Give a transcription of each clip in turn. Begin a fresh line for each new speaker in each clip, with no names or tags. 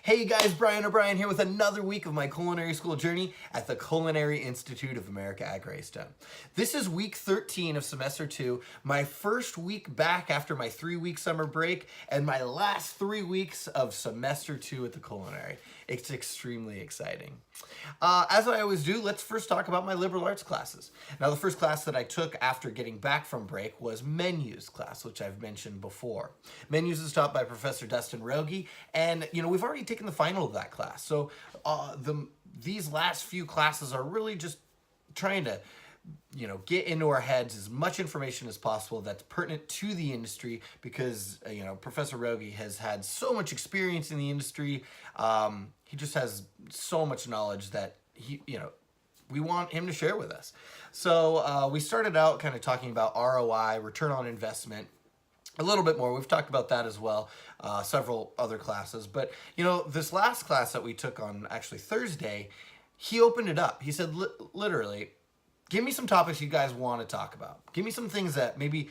Hey guys, Brien here with another week of my culinary school journey at the Culinary Institute of America at Greystone. This is week 13 of semester 2, my first week back after my 3-week summer break, and my last 3 weeks of semester 2 at the Culinary. It's extremely exciting. As I always do, let's first talk about my liberal arts classes. Now, the first class that I took after getting back from break was menus class, which I've mentioned before. Menus is taught by Professor Dustin Rogie, and we've already taken the final of that class. So these last few classes are really just trying to get into our heads as much information as possible that's pertinent to the industry because, Professor Rogie has had so much experience in the industry. He just has so much knowledge that we want him to share with us. So we started out kind of talking about ROI, return on investment, a little bit more. We've talked about that as well, several other classes. But, this last class that we took on actually Thursday, he opened it up. He said, literally, give me some topics you guys want to talk about. Give me some things that maybe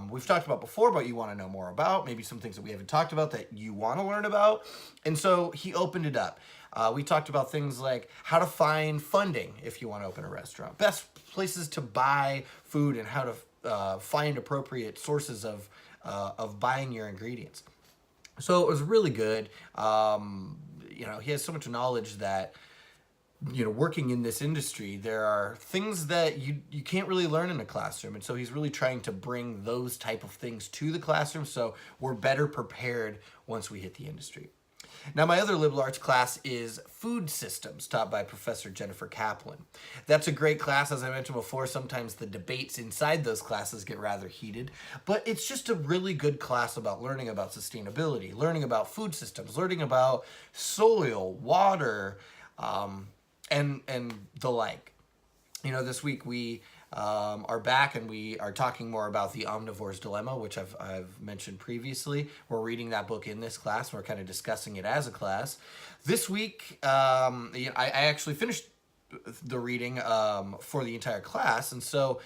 we've talked about before, but you want to know more about. Maybe some things that we haven't talked about that you want to learn about. And so he opened it up. We talked about things like how to find funding if you want to open a restaurant, best places to buy food, and how to find appropriate sources of buying your ingredients. So it was really good. He has so much knowledge that working in this industry, there are things that you can't really learn in a classroom. And so he's really trying to bring those type of things to the classroom so we're better prepared once we hit the industry. Now, my other liberal arts class is food systems, taught by Professor Jennifer Kaplan. That's a great class. As I mentioned before, sometimes the debates inside those classes get rather heated, but it's just a really good class about learning about sustainability, learning about food systems, learning about soil, water, and the like. This week we are back and we are talking more about the omnivore's dilemma, which I've mentioned previously. We're reading that book in this class. We're kind of discussing it as a class. This week, I actually finished the reading for the entire class, and so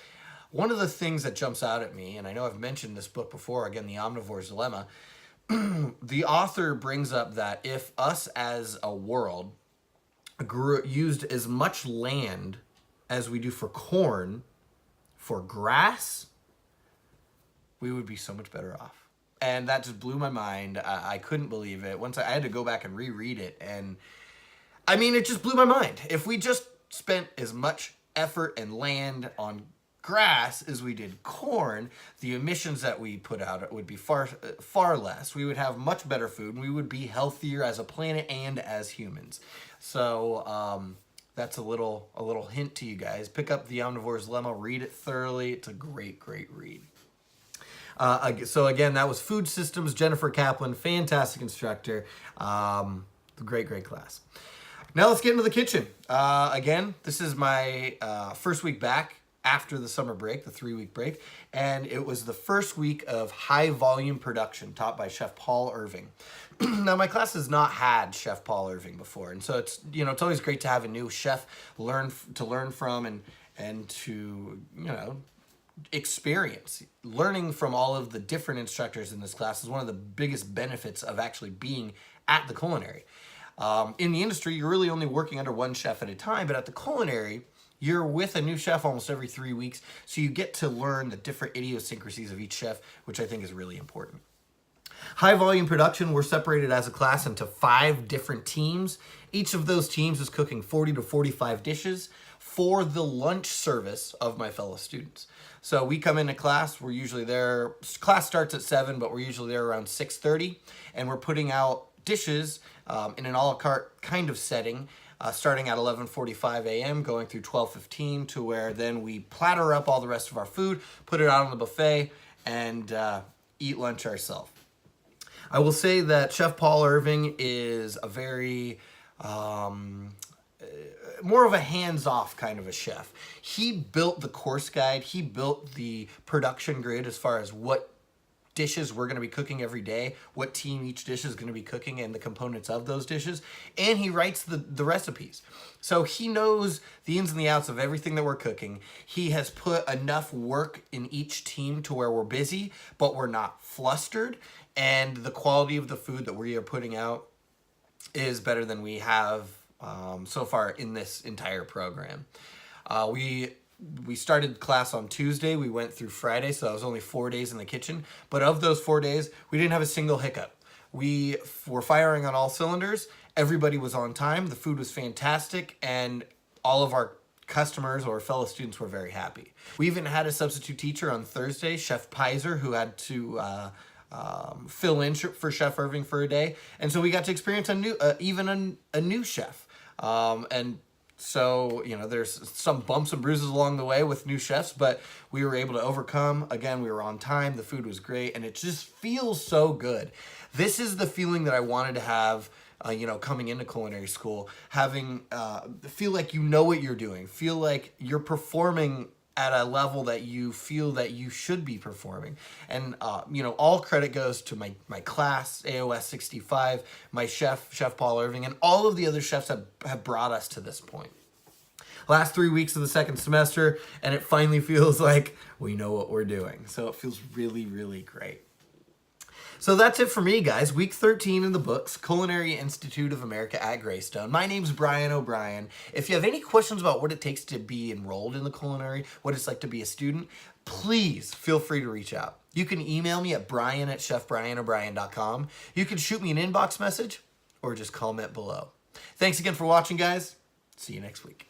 one of the things that jumps out at me, and I know I've mentioned this book before, again, the omnivore's dilemma, the author brings up that if us as a world used as much land as we do for corn, for grass, we would be so much better off. And that just blew my mind. I couldn't believe it. Once I had to go back and reread it, and it just blew my mind. If we just spent as much effort and land on grass as we did corn, the emissions that we put out would be far less. We would have much better food, and we would be healthier as a planet and as humans. So that's a little hint to you guys. Pick up The Omnivore's Dilemma, read it thoroughly. It's a great read. So again, that was Food Systems, Jennifer Kaplan, fantastic instructor. Great class. Now let's get into the kitchen. Again, this is my first week back after the summer break, the 3-week break, and it was the first week of high volume production taught by Chef Paul Irving. Now, my class has not had Chef Paul Irving before, and so it's it's always great to have a new chef learn from and to experience. Learning from all of the different instructors in this class is one of the biggest benefits of actually being at the Culinary. In the industry, you're really only working under one chef at a time, but at the Culinary, you're with a new chef almost every 3 weeks, so you get to learn the different idiosyncrasies of each chef, which I think is really important. High volume production, we're separated as a class into 5 different teams. Each of those teams is cooking 40 to 45 dishes for the lunch service of my fellow students. So we come into class, we're usually there, class starts at 7, but we're usually there around 6:30, and we're putting out dishes in an a la carte kind of setting, starting at 11:45 a.m., going through 12:15, to where then we platter up all the rest of our food, put it out on the buffet, and eat lunch ourselves. I will say that Chef Paul Irving is a very more of a hands-off kind of a chef. He built the course guide. He built the production grid as far as what dishes we're going to be cooking every day, what team each dish is going to be cooking, and the components of those dishes. And he writes the recipes. So he knows the ins and the outs of everything that we're cooking. He has put enough work in each team to where we're busy, but we're not flustered. And the quality of the food that we are putting out is better than we have so far in this entire program. We started class on Tuesday. We went through Friday, so that was only 4 days in the kitchen. But of those 4 days, we didn't have a single hiccup. We were firing on all cylinders. Everybody was on time. The food was fantastic, and all of our customers or fellow students were very happy. We even had a substitute teacher on Thursday, Chef Pizer, who had to fill in for Chef Irving for a day, and so we got to experience a new chef. And so, there's some bumps and bruises along the way with new chefs, but we were able to overcome. Again, we were on time, the food was great, and it just feels so good. This is the feeling that I wanted to have, coming into culinary school, having, feel like you know what you're doing, feel like you're performing at a level that you feel that you should be performing. And, all credit goes to my class, AOS 65, my Chef Paul Irving, and all of the other chefs have brought us to this point. Last 3 weeks of the second semester, and it finally feels like we know what we're doing. So it feels really, really great. So that's it for me, guys. Week 13 in the books, Culinary Institute of America at Greystone. My name's Brien O'Brien. If you have any questions about what it takes to be enrolled in the culinary, what it's like to be a student, please feel free to reach out. You can email me at brian@chefbrianobrien.com. You can shoot me an inbox message or just comment below. Thanks again for watching, guys. See you next week.